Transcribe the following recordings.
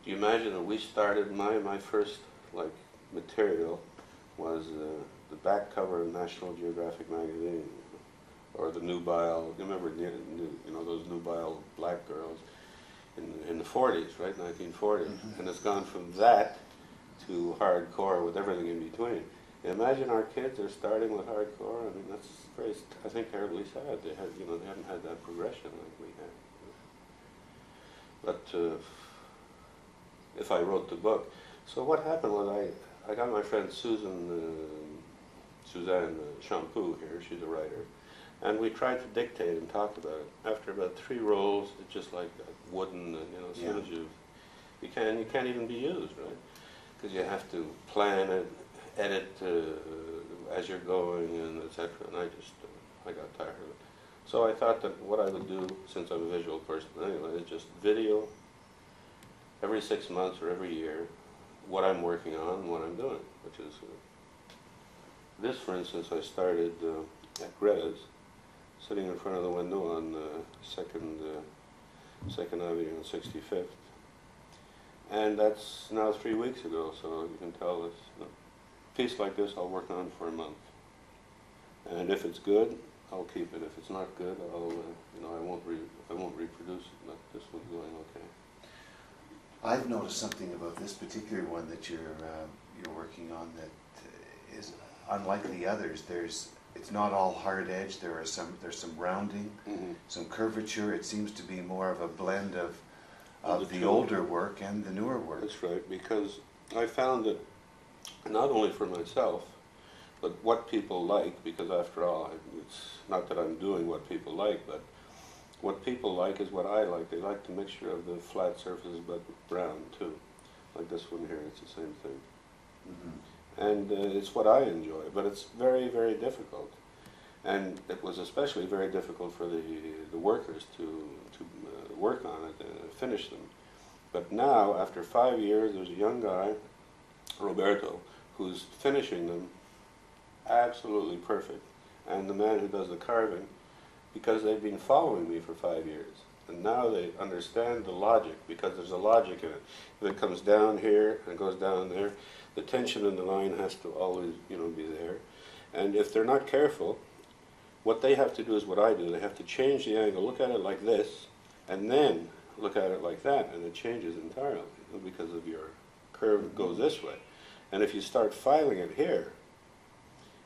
you imagine that we started, my first like material was the back cover of National Geographic magazine, or the nubile. You remember, you know, those nubile black girls in the 40s, right, 1940s, and it's gone from that to hardcore with everything in between. Imagine our kids are starting with hardcore. I mean, that's very, I think, terribly sad. They have, you know, they haven't had that progression like we had. But if I wrote the book, so what happened was I got my friend Suzanne Shampoo here. She's a writer, and we tried to dictate and talk about it. After about 3 rolls, it's just like wooden, you know, as soon as you can't even be used, right? Because you have to plan it, edit as you're going, and etc. And I got tired of it. So I thought that what I would do, since I'm a visual person anyway, is just video every 6 months or every year what I'm working on and what I'm doing, which is this, for instance, I started at Greta's, sitting in front of the window on Second Avenue and 65th. And that's now 3 weeks ago, so you can tell this. You know, a piece like this I'll work on for a month. And if it's good, I'll keep it. If it's not good, I'll, you know, I won't reproduce it. But this one's going okay. I've noticed something about this particular one that you're working on that is unlike the others. It's not all hard edge. There's some rounding, some curvature. It seems to be more of a blend of the older work and the newer work. That's right, because I found that not only for myself, but what people like, because after all, it's not that I'm doing what people like, but what people like is what I like. They like the mixture of the flat surfaces but brown too. Like this one here, it's the same thing. And it's what I enjoy, but it's very, very difficult. And it was especially very difficult for the workers to work on it and finish them. But now, after 5 years, there's a young guy, Roberto, who's finishing them absolutely perfect. And the man who does the carving, because they've been following me for 5 years. And now they understand the logic, because there's a logic in it. If it comes down here and it goes down there, the tension in the line has to always, you know, be there. And if they're not careful, what they have to do is what I do. They have to change the angle, look at it like this, and then look at it like that, and it changes entirely, you know, because of your curve goes this way. And if you start filing it here,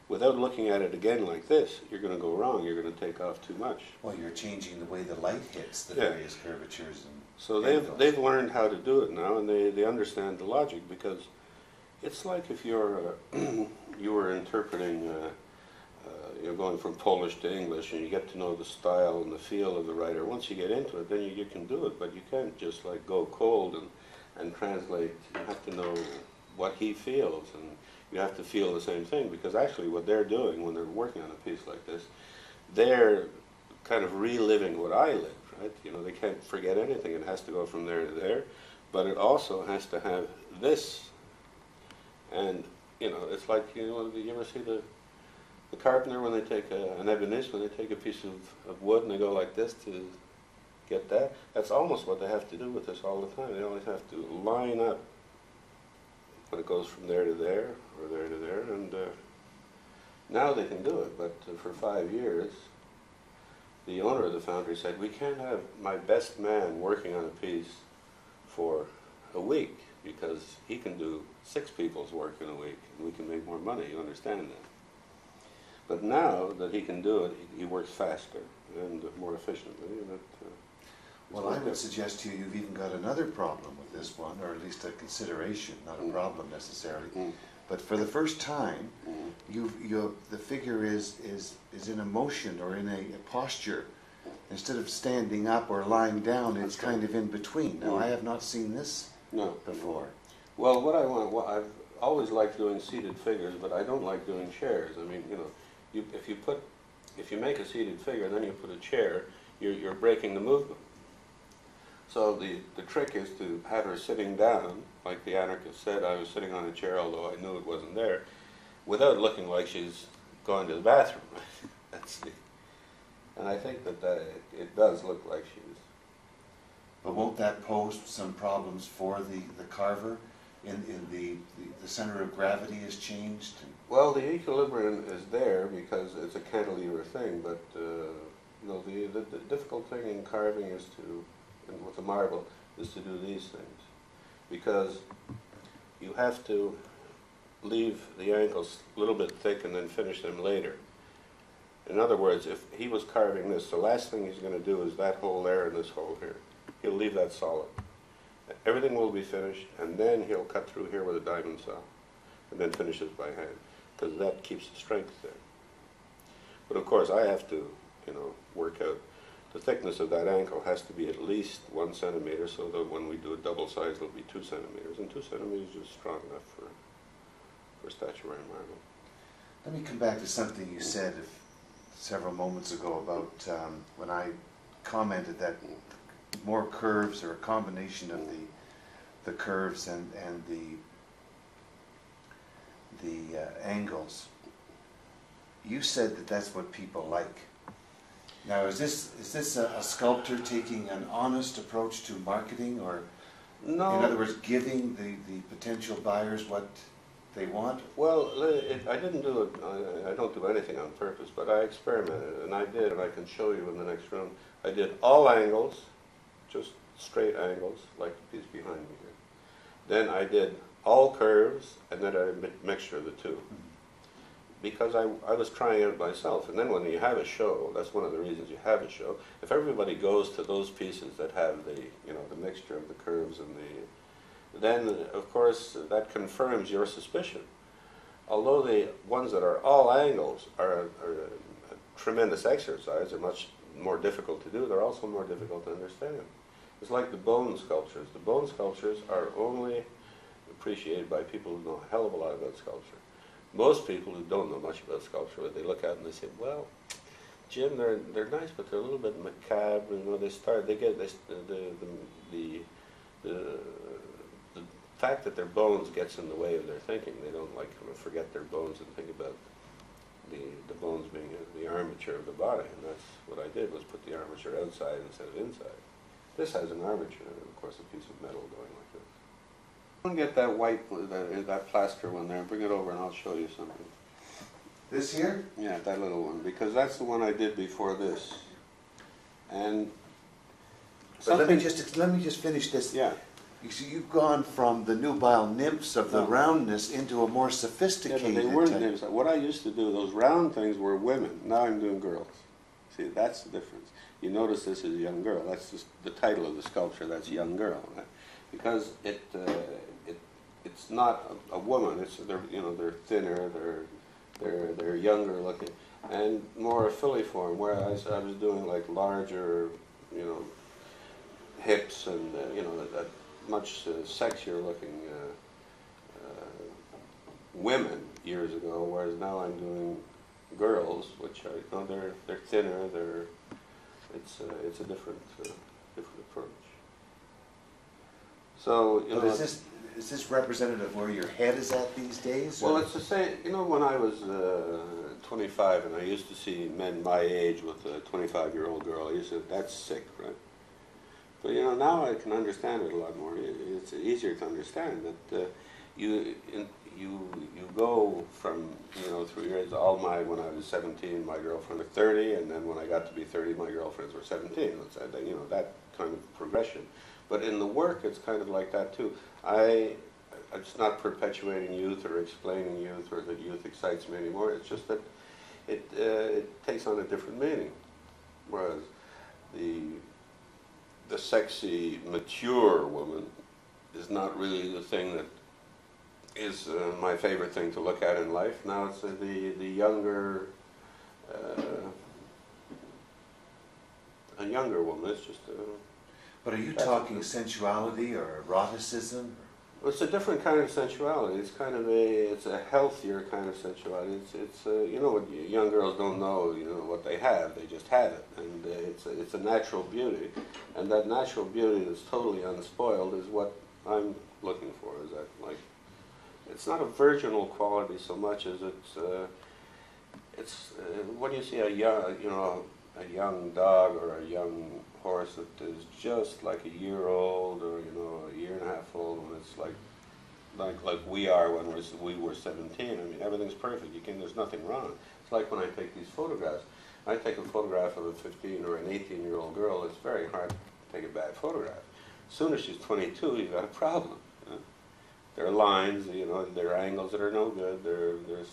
without looking at it again like this, you're going to go wrong. You're going to take off too much. Well, you're changing the way the light hits the various curvatures. And so they've learned how to do it now, and they understand the logic, because it's like if you're you were interpreting, you're going from Polish to English, and you get to know the style and the feel of the writer. Once you get into it, then you can do it, but you can't just like go cold and translate. You have to know what he feels, and you have to feel the same thing, because actually what they're doing when they're working on a piece like this, they're kind of reliving what I lived, right? You know, they can't forget anything. It has to go from there to there, but it also has to have this. And, you know, it's like, you know, you ever see the carpenter when they take an ebonist, when they take a piece of wood and they go like this to get that? That's almost what they have to do with this all the time. They always have to line up when it goes from there to there, or there to there, and now they can do it. But for 5 years, the owner of the foundry said, we can't have my best man working on a piece for a week, because he can do 6 people's work in a week, and we can make more money. You understand that? But now that he can do it, he works faster and more efficiently. And well, I would suggest to you, you've even got another problem with this one, or at least a consideration, not a problem necessarily. But for the first time, the figure is in a motion or in a posture. Instead of standing up or lying down, it's kind of in between. Now, I have not seen this before. Well, what I want, I've always liked doing seated figures, but I don't like doing chairs. I mean, you know, if you make a seated figure and then you put a chair, you're breaking the movement. So the trick is to have her sitting down, like the anarchist said. I was sitting on a chair, although I knew it wasn't there, without looking like she's going to the bathroom. And I think that it does look like she's But won't that pose some problems for the carver? In the center of gravity is changed? Well, the equilibrium is there because it's a cantilever thing, but you know, the difficult thing in carving is to, and with the marble, is to do these things. Because you have to leave the ankles a little bit thick and then finish them later. In other words, if he was carving this, the last thing he's going to do is that hole there and this hole here. He'll leave that solid. Everything will be finished, and then he'll cut through here with a diamond saw, and then finishes by hand, because that keeps the strength there. But of course, I have to, you know, work out the thickness of that ankle has to be at least 1 centimeter, so that when we do a double size, it'll be 2 centimeters, and 2 centimeters is strong enough for statuary marble. Let me come back to something you said several moments ago about when I commented that more curves, or a combination of the curves and the angles. You said that that's what people like. Now, is this a sculptor taking an honest approach to marketing, or no, in other words, giving the potential buyers what they want? Well, I didn't do it. I don't do anything on purpose, but I experimented, and I did, and I can show you in the next room. I did all angles, just straight angles, like the piece behind me here. Then I did all curves, and then a mixture of the two. Because I was trying it myself, and then when you have a show, that's one of the reasons you have a show. If everybody goes to those pieces that have the, you know, the mixture of the curves and then of course that confirms your suspicion. Although the ones that are all angles are a tremendous exercise, they're much more difficult to do, they're also more difficult to understand. It's like the bone sculptures. The bone sculptures are only appreciated by people who know a hell of a lot about sculpture. Most people who don't know much about sculpture, they look at it and they say, well, Jim, they're nice, but they're a little bit macabre. You know, they get the fact that their bones gets in the way of their thinking. They don't like kind of forget their bones and think about the bones being the armature of the body. And that's what I did, was put the armature outside instead of inside. This has an armature and of course a piece of metal going like this. I'll get that white, that plaster one there, bring it over and I'll show you something. This here? Yeah, that little one, because that's the one I did before this. And but let me just finish this. Yeah. You see, you've gone from the nubile nymphs of the roundness into a more sophisticated. Yeah, but they weren't nymphs. What I used to do, those round things were women. Now I'm doing girls. See, that's the difference. You notice this is a young girl. That's just the title of the sculpture. That's young girl, right? Because it's not a woman. It's they're thinner. They're younger looking and more filiform. Whereas I was doing like larger, hips and a much sexier looking women years ago. Whereas now I'm doing girls, which are they're thinner. It's a different approach. So is this representative of where your head is at these days? Well, it's the same. When I was 25 and I used to see men my age with a 25-year-old girl, I used to say, that's sick, right? But now I can understand it a lot more. It's easier to understand that you go from through years. When I was 17, my girlfriend was 30, and then when I got to be 30, my girlfriends were 17. Let's say that kind of progression. But in the work, it's kind of like that too. It's not perpetuating youth or explaining youth or that youth excites me anymore. It's just that it takes on a different meaning. Whereas the sexy, mature woman is not really the thing that is my favorite thing to look at in life. Now it's the younger, a younger woman. It's just. But are you talking sensuality or eroticism? Well, it's a different kind of sensuality. It's kind of it's a healthier kind of sensuality. It's what young girls don't know. What they have. They just have it, and it's a natural beauty, and that natural beauty that's totally unspoiled is what I'm looking for. Is that like? It's not a virginal quality so much as it's when you see a young, a young dog or a young horse that is just like a year old, or you know, a year and a half old, and it's like we are when we were 17. I mean, everything's perfect. There's nothing wrong. It's like when I take these photographs. I take a photograph of a 15 or an 18-year-old girl. It's very hard to take a bad photograph. As soon as she's 22, you've got a problem. You know? There are lines, you know, there are angles that are no good. There's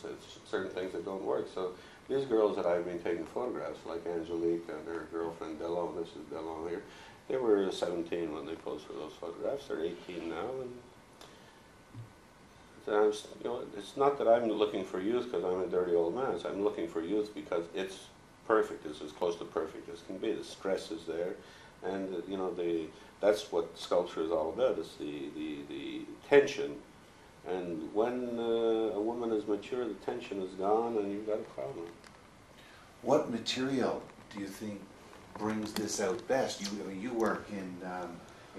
certain things that don't work. So these girls that I've been taking photographs, like Angelique and her girlfriend Delon, this is Delon here, they were 17 when they posed for those photographs. They're 18 now, and you know, it's not that I'm looking for youth because I'm a dirty old man. I'm looking for youth because it's perfect. It's as close to perfect as can be. The stress is there, and you know, that's what sculpture is all about. It's the tension, and when a woman is mature, the tension is gone, and you've got a problem. What material do you think brings this out best? You work in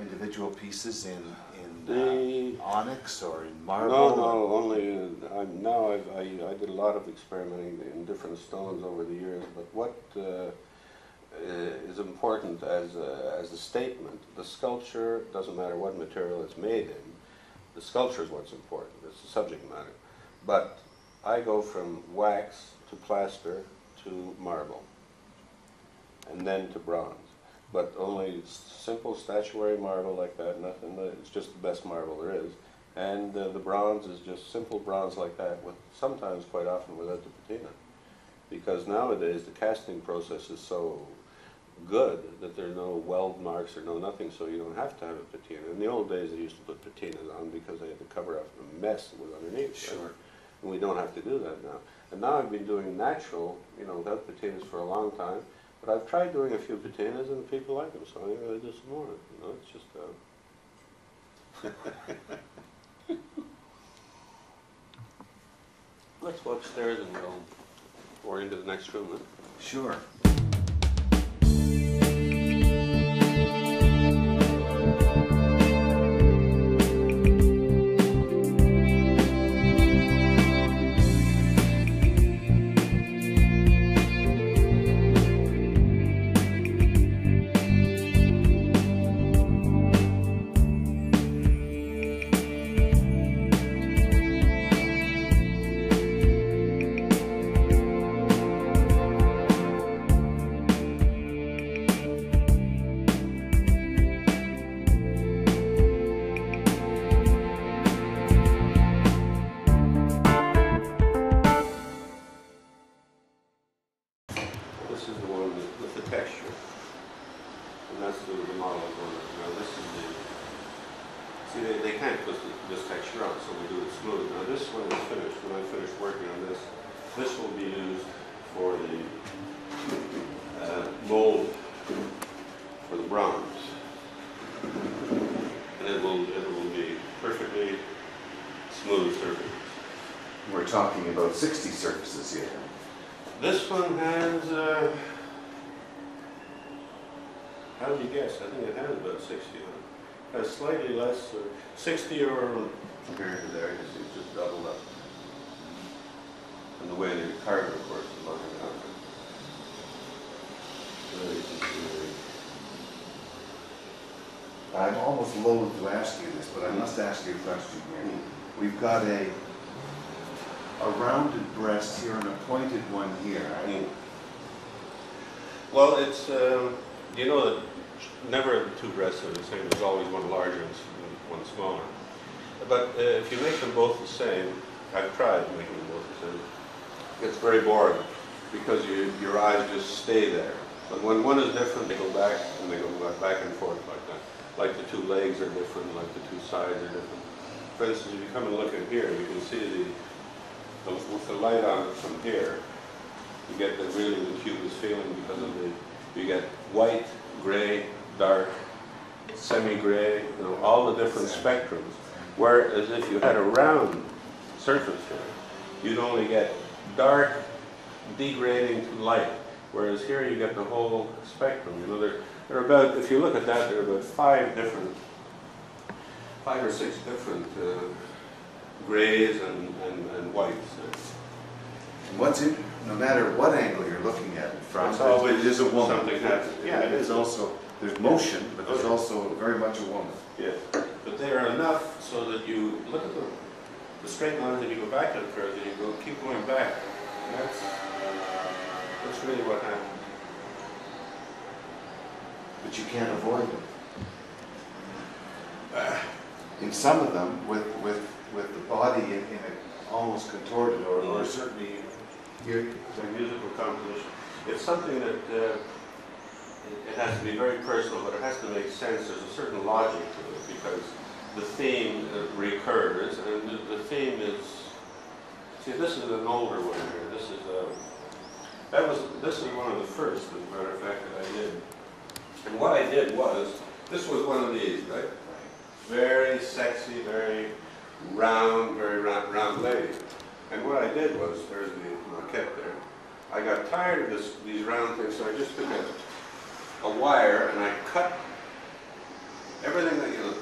individual pieces in onyx or in marble? No, only I did a lot of experimenting in different stones over the years. But what is important as a statement, the sculpture doesn't matter what material it's made in. The sculpture is what's important. It's the subject matter. But I go from wax to plaster to marble, and then to bronze. But only simple statuary marble like that, nothing. It's just the best marble there is. And the bronze is just simple bronze like that, with sometimes, quite often, without the patina. Because nowadays the casting process is so good that there are no weld marks or no nothing, so you don't have to have a patina. In the old days they used to put patinas on because they had to cover up the mess that was underneath. Sure. Right? And we don't have to do that now. And now I've been doing natural, you know, without patinas for a long time. But I've tried doing a few patinas and people like them, so I'm going to do some more. You know, it's just Let's go upstairs and we'll go into the next room then. Sure. We're talking about 60 surfaces here. This one has, how do you guess? I think it has about 60 on it. It has slightly less, 60 or compared to there, you see it's just doubled up. And the way they carve it, of course, is longer down. There you can see. I'm almost loath to ask you this, but I must ask you a question here. We've got a rounded breast here and a pointed one here. Well, it's, you know that never the two breasts are the same. There's always one larger and one smaller. But if you make them both the same, I've tried making them both the same, it's very boring because your eyes just stay there. But when one is different, they go back and they go back and forth like that. Like the two legs are different, like the two sides are different. For instance, if you come and look in here, you can see with the light on it from here, you get the cutest feeling because of you get white, gray, dark, semi-gray, you know, all the different spectrums. Whereas if you had a round surface here, you'd only get dark, degrading to light. Whereas here you get the whole spectrum. You know, there are about, if you look at that, there are about 5 or 6 different grays and whites. What's no matter what angle you're looking at it from, It's always it is a woman. something happens. Yeah, it It's is. also, there's motion, but there's also very much a woman. Yeah, but they are enough so that you look at the straight lines and you go back to the curves and you go keep going back. And that's really what happens. But you can't avoid them. In some of them, with the body in a almost contorted or certainly It's a musical composition. It's something that it has to be very personal, but it has to make sense. There's a certain logic to it because the theme recurs, and the theme is. See, this is an older one here. This is one of the first, as a matter of fact, that I did. And what I did was, this was one of these, right? Very sexy, very round lady. And what I did was, there's the maquette there. I got tired of these round things, so I just took a wire and I cut everything that, you know,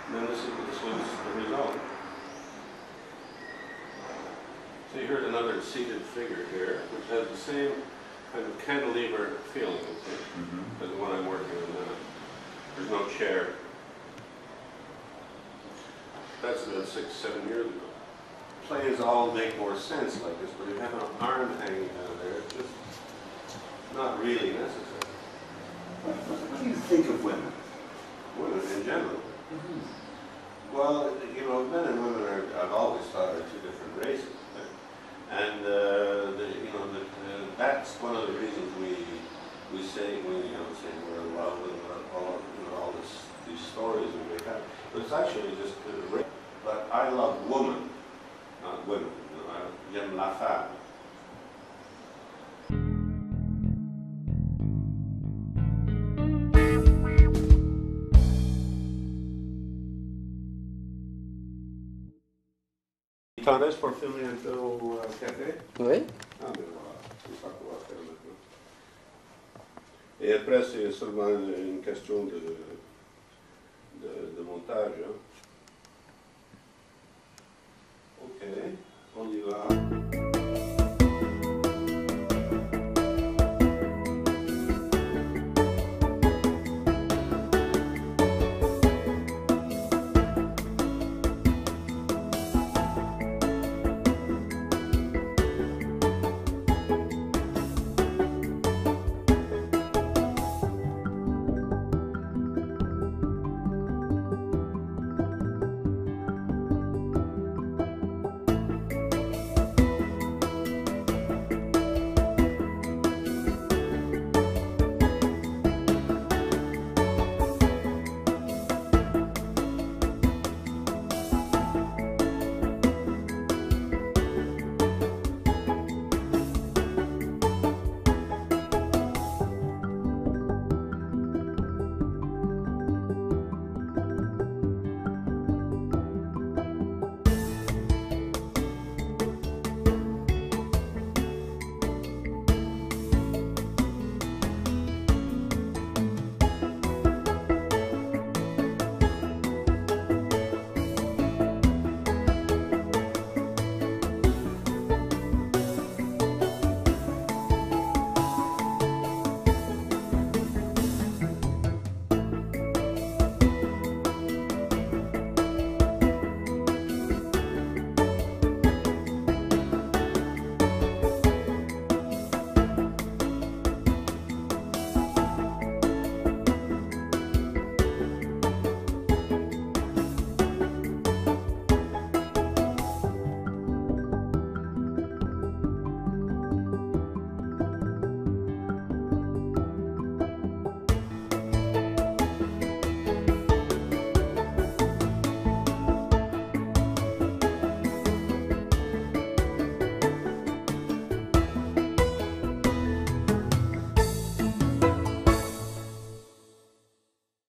and then this was the result. See, here's another seated figure here, which has the same kind of cantilever feeling, as the one I'm working on now. There's no chair. That's about 6-7 years ago. Plays all make more sense like this, but you have an arm hanging down there. It's just not really necessary. What do you think of women? Women in general. Well, you know, men and women I've always thought are two different races. And that's one of the reasons we say we're in love with all these stories we make up. But it's actually just but I love woman, not women. J'aime la femme. T'en laisses pour filmer un peu au café? Oui. Ah, mais voilà, c'est ça qu'on va faire maintenant. Et après, c'est seulement une question de montage. Hein. Ok, on y va.